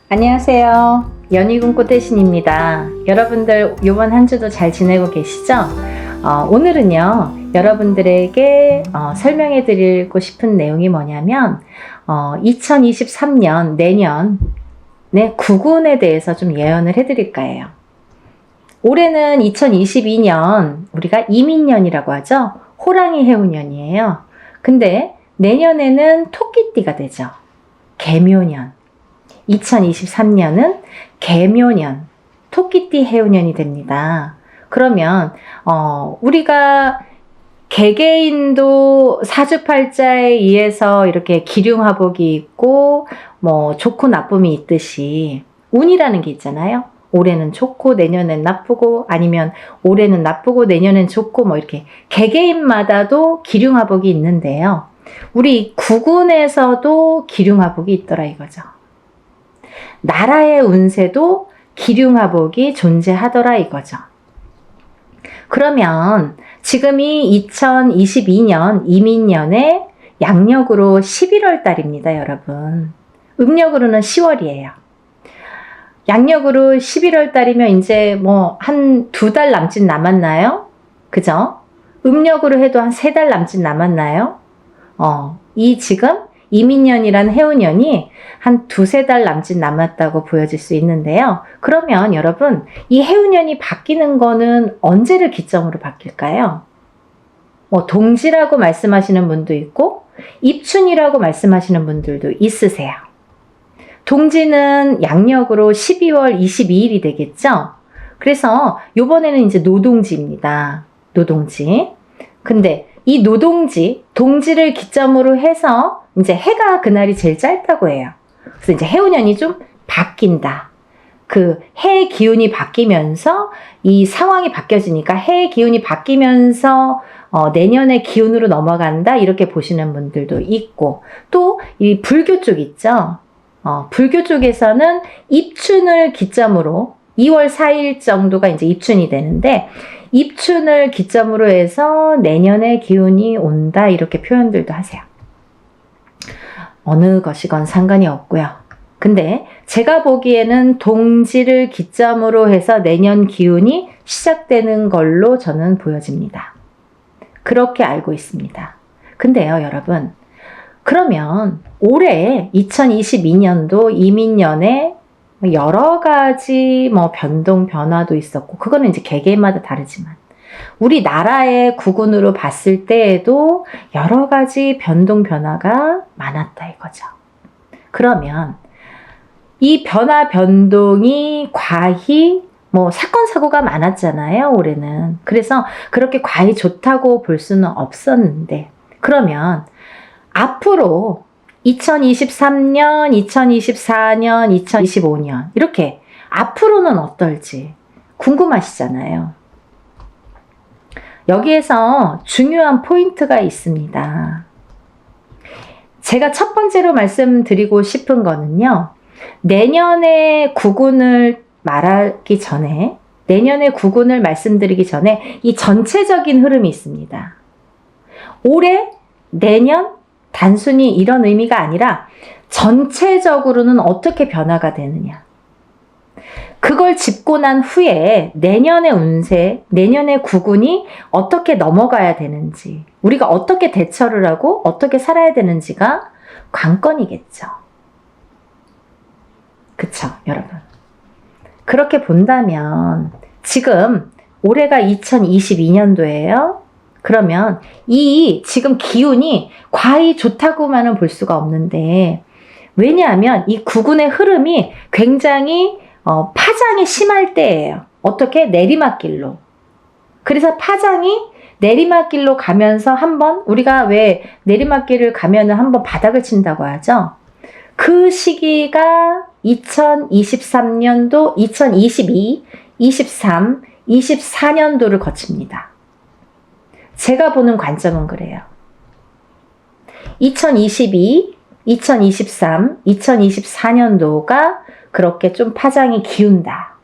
안녕하세요. 연희군 꽃대신입니다. 여러분들 이번 한 주도 잘 지내고 계시죠? 오늘은요 여러분들에게 설명해 드리고 싶은 내용이 뭐냐면 2023년 내년의 구군에 대해서 좀 예언을 해 드릴까 해요. 올해는 2022년 우리가 이민년이라고 하죠. 호랑이 해운년이에요. 근데 내년에는 토끼띠가 되죠. 개묘년. 2023년은 개묘년, 토끼띠 해운년이 됩니다. 그러면 우리가 개개인도 사주팔자에 의해서 이렇게 기륭화복이 있고 뭐 좋고 나쁨이 있듯이 운이라는 게 있잖아요. 올해는 좋고 내년엔 나쁘고, 아니면 올해는 나쁘고 내년엔 좋고, 뭐 이렇게 개개인마다도 기륭화복이 있는데요. 우리 구군에서도 기륭화복이 있더라 이거죠. 나라의 운세도 기륭화복이 존재하더라 이거죠. 그러면 지금이 2022년 이민년의 양력으로 11월 달입니다, 여러분. 음력으로는 10월이에요. 양력으로 11월 달이면 이제 뭐 한 2달 남짓 남았나요? 그죠? 음력으로 해도 한 3달 남짓 남았나요? 이 지금 이민년이란 해운년이 한 2-3달 남짓 남았다고 보여질 수 있는데요. 그러면 여러분, 이 해운년이 바뀌는 거는 언제를 기점으로 바뀔까요? 동지라고 말씀하시는 분도 있고 입춘이라고 말씀하시는 분들도 있으세요. 동지는 양력으로 12월 22일이 되겠죠? 그래서 요번에는 이제 노동지입니다. 노동지. 근데 이 노동지, 동지를 기점으로 해서 이제 해가 그날이 제일 짧다고 해요. 그래서 이제 해운년이 좀 바뀐다. 그 해의 기운이 바뀌면서 이 상황이 바뀌어지니까 해의 기운이 바뀌면서 내년의 기운으로 넘어간다 이렇게 보시는 분들도 있고, 또 이 불교 쪽 있죠. 불교 쪽에서는 입춘을 기점으로 2월 4일 정도가 이제 입춘이 되는데, 입춘을 기점으로 해서 내년의 기운이 온다 이렇게 표현들도 하세요. 어느 것이건 상관이 없고요. 근데 제가 보기에는 동지를 기점으로 해서 내년 기운이 시작되는 걸로 저는 보여집니다. 그렇게 알고 있습니다. 근데요, 여러분. 그러면 올해 2022년도 이민년에 여러 가지 변동, 변화도 있었고, 그거는 이제 개개인마다 다르지만, 우리나라의 구군으로 봤을 때에도 여러 가지 변동, 변화가 많았다 이거죠. 그러면 이 변화, 변동이 과히 사건, 사고가 많았잖아요, 올해는. 그래서 그렇게 과히 좋다고 볼 수는 없었는데, 그러면 앞으로 2023년, 2024년, 2025년 이렇게 앞으로는 어떨지 궁금하시잖아요. 여기에서 중요한 포인트가 있습니다. 제가 첫 번째로 말씀드리고 싶은 거는요. 내년의 구군을 말하기 전에, 내년의 구군을 말씀드리기 전에 이 전체적인 흐름이 있습니다. 올해, 내년, 단순히 이런 의미가 아니라 전체적으로는 어떻게 변화가 되느냐. 그걸 짚고 난 후에 내년의 운세, 내년의 구군이 어떻게 넘어가야 되는지, 우리가 어떻게 대처를 하고 어떻게 살아야 되는지가 관건이겠죠. 그쵸, 여러분. 그렇게 본다면 지금 올해가 2022년도예요. 그러면 이 지금 기운이 과히 좋다고만은 볼 수가 없는데, 왜냐하면 이 구군의 흐름이 굉장히 파장이 심할 때예요. 어떻게? 내리막길로. 그래서 파장이 내리막길로 가면서 한번, 우리가 왜 내리막길을 가면은 한번 바닥을 친다고 하죠? 그 시기가 2023년도, 2022, 23, 24년도를 거칩니다. 제가 보는 관점은 그래요. 2022, 2023, 2024년도가 그렇게 좀 파장이 기운다.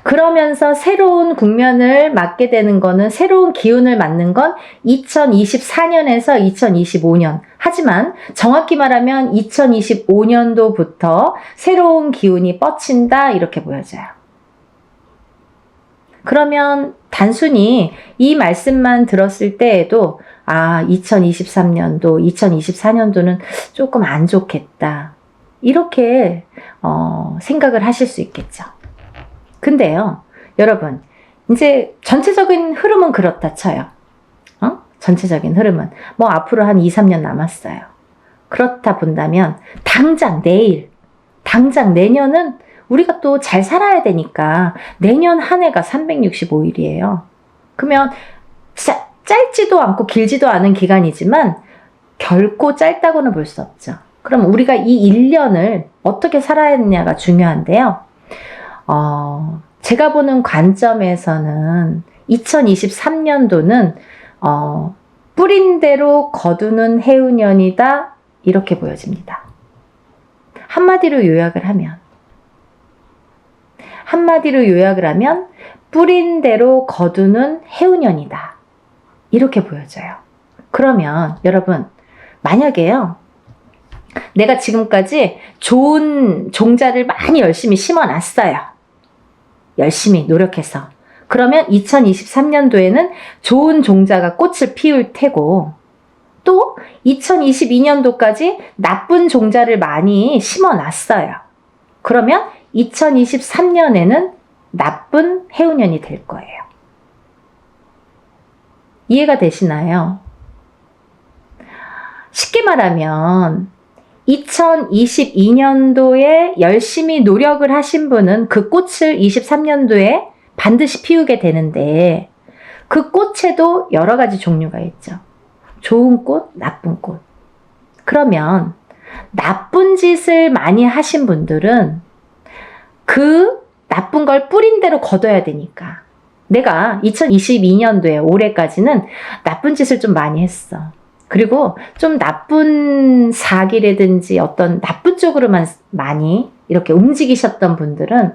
그러면서 새로운 국면을 맞게 되는 거는, 새로운 기운을 맞는 건 2024년에서 2025년. 하지만 정확히 말하면 2025년도부터 새로운 기운이 뻗친다, 이렇게 보여져요. 그러면 단순히 이 말씀만 들었을 때에도 2023년도, 2024년도는 조금 안 좋겠다, 이렇게 생각을 하실 수 있겠죠. 근데요, 여러분, 이제 전체적인 흐름은 그렇다 쳐요. 전체적인 흐름은 뭐 앞으로 한 2, 3년 남았어요. 그렇다 본다면 당장 내일, 당장 내년은 우리가 또 잘 살아야 되니까 내년 한 해가 365일이에요. 그러면 짧지도 않고 길지도 않은 기간이지만 결코 짧다고는 볼 수 없죠. 그럼 우리가 이 1년을 어떻게 살아야 하느냐가 중요한데요. 제가 보는 관점에서는 2023년도는 뿌린 대로 거두는 해운년이다, 이렇게 보여집니다. 한마디로 요약을 하면 뿌린 대로 거두는 해운년이다, 이렇게 보여져요. 그러면 여러분, 만약에요, 내가 지금까지 좋은 종자를 많이 열심히 심어놨어요. 열심히 노력해서. 그러면 2023년도에는 좋은 종자가 꽃을 피울 테고, 또 2022년도까지 나쁜 종자를 많이 심어놨어요. 그러면 2023년에는 나쁜 해운년이 될 거예요. 이해가 되시나요? 쉽게 말하면 2022년도에 열심히 노력을 하신 분은 그 꽃을 23년도에 반드시 피우게 되는데, 그 꽃에도 여러 가지 종류가 있죠. 좋은 꽃, 나쁜 꽃. 그러면 나쁜 짓을 많이 하신 분들은 그 나쁜 걸 뿌린 대로 거둬야 되니까, 내가 2022년도에 올해까지는 나쁜 짓을 좀 많이 했어. 그리고 좀 나쁜 사기라든지 어떤 나쁜 쪽으로만 많이 이렇게 움직이셨던 분들은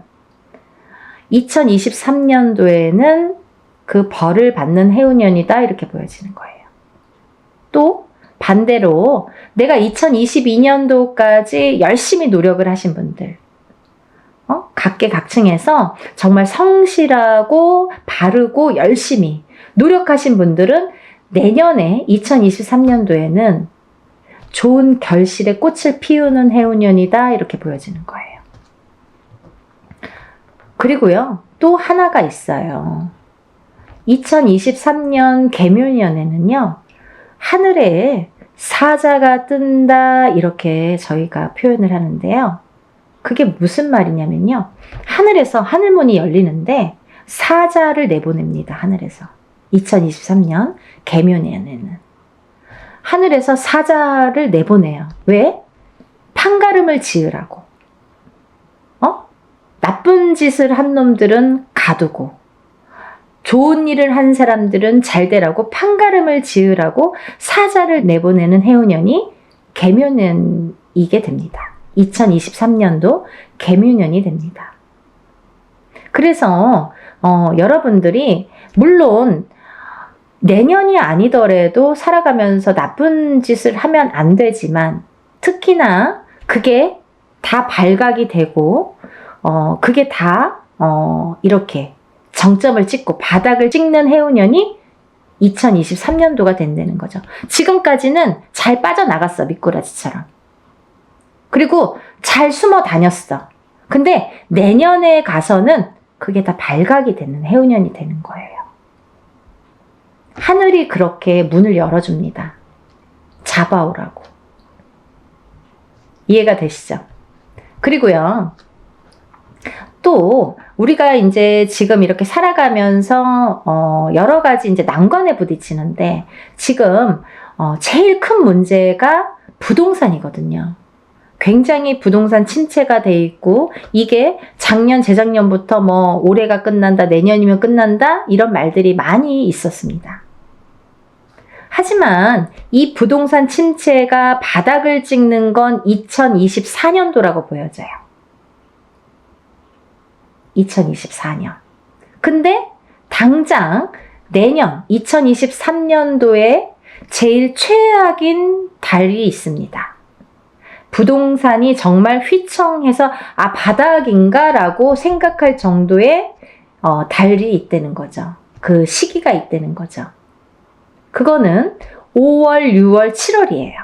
2023년도에는 그 벌을 받는 해운년이다, 이렇게 보여지는 거예요. 또 반대로 내가 2022년도까지 열심히 노력을 하신 분들, 각계각층에서 정말 성실하고 바르고 열심히 노력하신 분들은 내년에 2023년도에는 좋은 결실의 꽃을 피우는 해운년이다, 이렇게 보여지는 거예요. 그리고요, 또 하나가 있어요. 2023년 개묘년에는요, 하늘에 사자가 뜬다, 이렇게 저희가 표현을 하는데요. 그게 무슨 말이냐면요, 하늘에서 하늘문이 열리는데 사자를 내보냅니다. 하늘에서. 2023년 개묘년에는 하늘에서 사자를 내보내요. 왜? 판가름을 지으라고. 나쁜 짓을 한 놈들은 가두고, 좋은 일을 한 사람들은 잘 되라고 판가름을 지으라고 사자를 내보내는 해운년이 개묘년이게 됩니다. 2023년도 개묘년이 됩니다. 그래서 여러분들이 물론 내년이 아니더라도 살아가면서 나쁜 짓을 하면 안 되지만, 특히나 그게 다 발각이 되고 그게 다 이렇게 정점을 찍고 바닥을 찍는 해운년이 2023년도가 된다는 거죠. 지금까지는 잘 빠져나갔어, 미꾸라지처럼. 그리고 잘 숨어 다녔어. 근데 내년에 가서는 그게 다 발각이 되는 해운년이 되는 거예요. 하늘이 그렇게 문을 열어줍니다. 잡아오라고. 이해가 되시죠? 그리고요, 또 우리가 이제 지금 이렇게 살아가면서 여러 가지 이제 난관에 부딪히는데, 지금 제일 큰 문제가 부동산이거든요. 굉장히 부동산 침체가 돼 있고, 이게 작년, 재작년부터 뭐 올해가 끝난다, 내년이면 끝난다, 이런 말들이 많이 있었습니다. 하지만 이 부동산 침체가 바닥을 찍는 건 2024년도라고 보여져요. 2024년. 근데 당장 내년 2023년도에 제일 최악인 달이 있습니다. 부동산이 정말 휘청해서 바닥인가 라고 생각할 정도의 달이 있다는 거죠. 그 시기가 있다는 거죠. 그거는 5월, 6월, 7월이에요.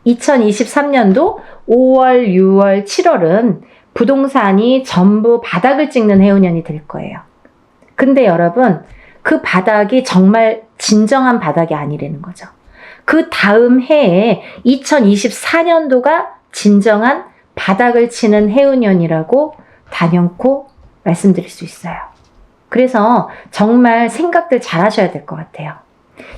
2023년도 5월, 6월, 7월은 부동산이 전부 바닥을 찍는 해운년이 될 거예요. 근데 여러분, 그 바닥이 정말 진정한 바닥이 아니라는 거죠. 그 다음 해에 2024년도가 진정한 바닥을 치는 해운년이라고 단연코 말씀드릴 수 있어요. 그래서 정말 생각들 잘 하셔야 될 것 같아요.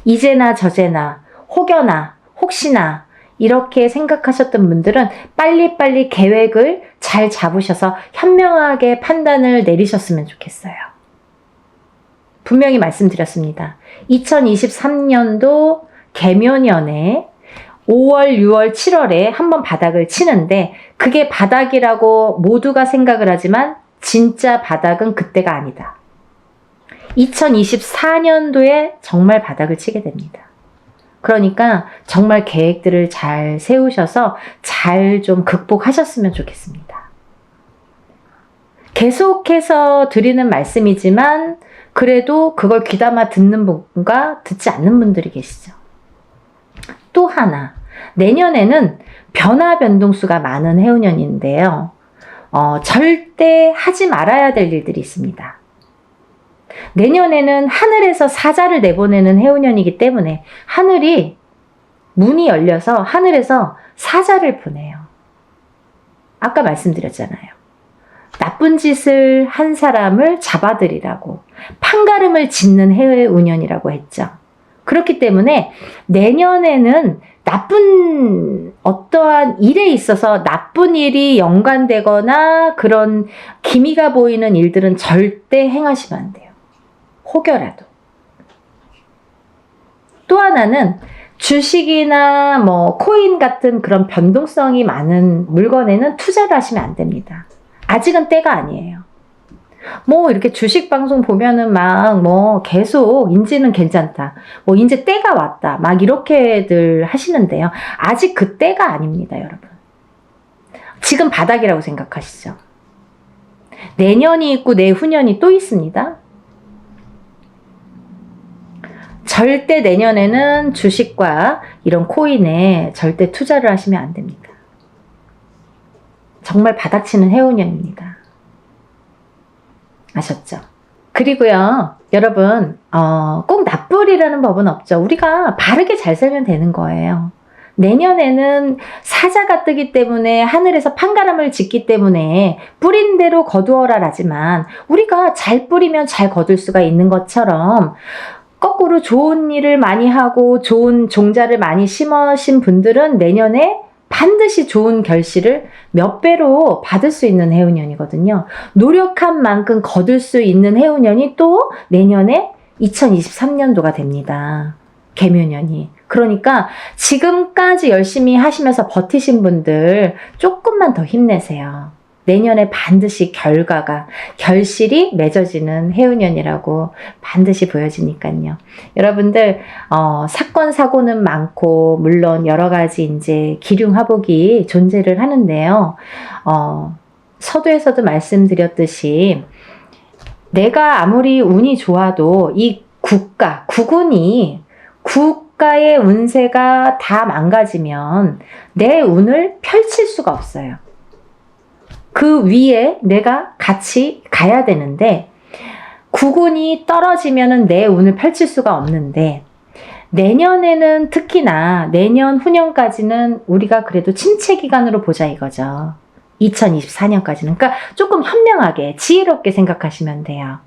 이제나 저제나 혹여나 혹시나 이렇게 생각하셨던 분들은 빨리빨리 계획을 잘 잡으셔서 현명하게 판단을 내리셨으면 좋겠어요. 분명히 말씀드렸습니다. 2023년도 개묘년에 5월, 6월, 7월에 한번 바닥을 치는데 그게 바닥이라고 모두가 생각을 하지만 진짜 바닥은 그때가 아니다. 2024년도에 정말 바닥을 치게 됩니다. 그러니까 정말 계획들을 잘 세우셔서 잘 좀 극복하셨으면 좋겠습니다. 계속해서 드리는 말씀이지만 그래도 그걸 귀담아 듣는 분과 듣지 않는 분들이 계시죠. 또 하나, 내년에는 변화 변동수가 많은 해운년인데요. 절대 하지 말아야 될 일들이 있습니다. 내년에는 하늘에서 사자를 내보내는 해운년이기 때문에 하늘이 문이 열려서 하늘에서 사자를 보내요. 아까 말씀드렸잖아요. 나쁜 짓을 한 사람을 잡아들이라고 판가름을 짓는 해운년이라고 했죠. 그렇기 때문에 내년에는 나쁜 어떠한 일에 있어서 나쁜 일이 연관되거나 그런 기미가 보이는 일들은 절대 행하시면 안 돼요. 혹여라도. 또 하나는 주식이나 코인 같은 그런 변동성이 많은 물건에는 투자를 하시면 안 됩니다. 아직은 때가 아니에요. 이렇게 주식 방송 보면은 계속 인지는 괜찮다. 이제 때가 왔다. 이렇게들 하시는데요. 아직 그 때가 아닙니다, 여러분. 지금 바닥이라고 생각하시죠. 내년이 있고 내후년이 또 있습니다. 절대 내년에는 주식과 이런 코인에 절대 투자를 하시면 안 됩니다. 정말 바닥치는 해운년입니다. 아셨죠? 그리고요, 여러분, 꼭 나쁠이라는 법은 없죠. 우리가 바르게 잘 살면 되는 거예요. 내년에는 사자가 뜨기 때문에 하늘에서 판가름을 짓기 때문에 뿌린 대로 거두어라 라지만 우리가 잘 뿌리면 잘 거둘 수가 있는 것처럼 거꾸로 좋은 일을 많이 하고 좋은 종자를 많이 심으신 분들은 내년에 반드시 좋은 결실을 몇 배로 받을 수 있는 해운년이거든요. 노력한 만큼 거둘 수 있는 해운년이 또 내년에 2023년도가 됩니다. 개묘년이. 그러니까 지금까지 열심히 하시면서 버티신 분들 조금만 더 힘내세요. 내년에 반드시 결실이 맺어지는 해운년이라고 반드시 보여지니까요. 여러분들, 사건, 사고는 많고, 물론 여러 가지 이제 기륭화복이 존재를 하는데요. 서두에서도 말씀드렸듯이, 내가 아무리 운이 좋아도 이 국가의 운세가 다 망가지면 내 운을 펼칠 수가 없어요. 그 위에 내가 같이 가야 되는데 국운이 떨어지면은 내 운을 펼칠 수가 없는데 내년에는 특히나 내년 후년까지는 우리가 그래도 침체 기간으로 보자 이거죠. 2024년까지는. 그러니까 조금 현명하게 지혜롭게 생각하시면 돼요.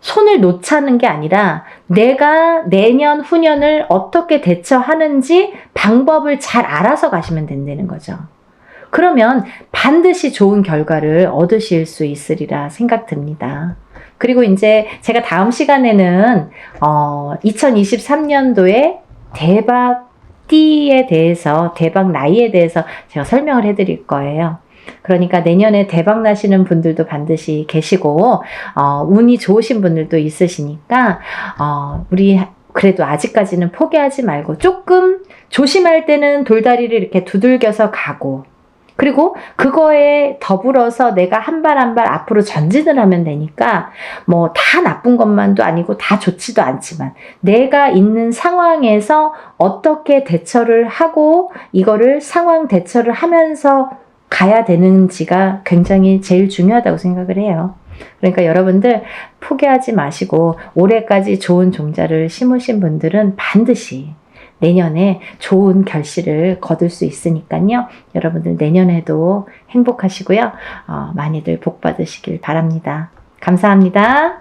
손을 놓자는 게 아니라 내가 내년 후년을 어떻게 대처하는지 방법을 잘 알아서 가시면 된다는 거죠. 그러면 반드시 좋은 결과를 얻으실 수 있으리라 생각됩니다. 그리고 이제 제가 다음 시간에는 2023년도에 대박 띠에 대해서, 대박 나이에 대해서 제가 설명을 해드릴 거예요. 그러니까 내년에 대박 나시는 분들도 반드시 계시고, 운이 좋으신 분들도 있으시니까, 우리 그래도 아직까지는 포기하지 말고 조금 조심할 때는 돌다리를 이렇게 두들겨서 가고, 그리고 그거에 더불어서 내가 한 발 한 발 앞으로 전진을 하면 되니까 뭐 다 나쁜 것만도 아니고 다 좋지도 않지만 내가 있는 상황에서 어떻게 대처를 하고 이거를 상황 대처를 하면서 가야 되는지가 굉장히 제일 중요하다고 생각을 해요. 그러니까 여러분들 포기하지 마시고 올해까지 좋은 종자를 심으신 분들은 반드시 내년에 좋은 결실을 거둘 수 있으니까요. 여러분들 내년에도 행복하시고요. 많이들 복 받으시길 바랍니다. 감사합니다.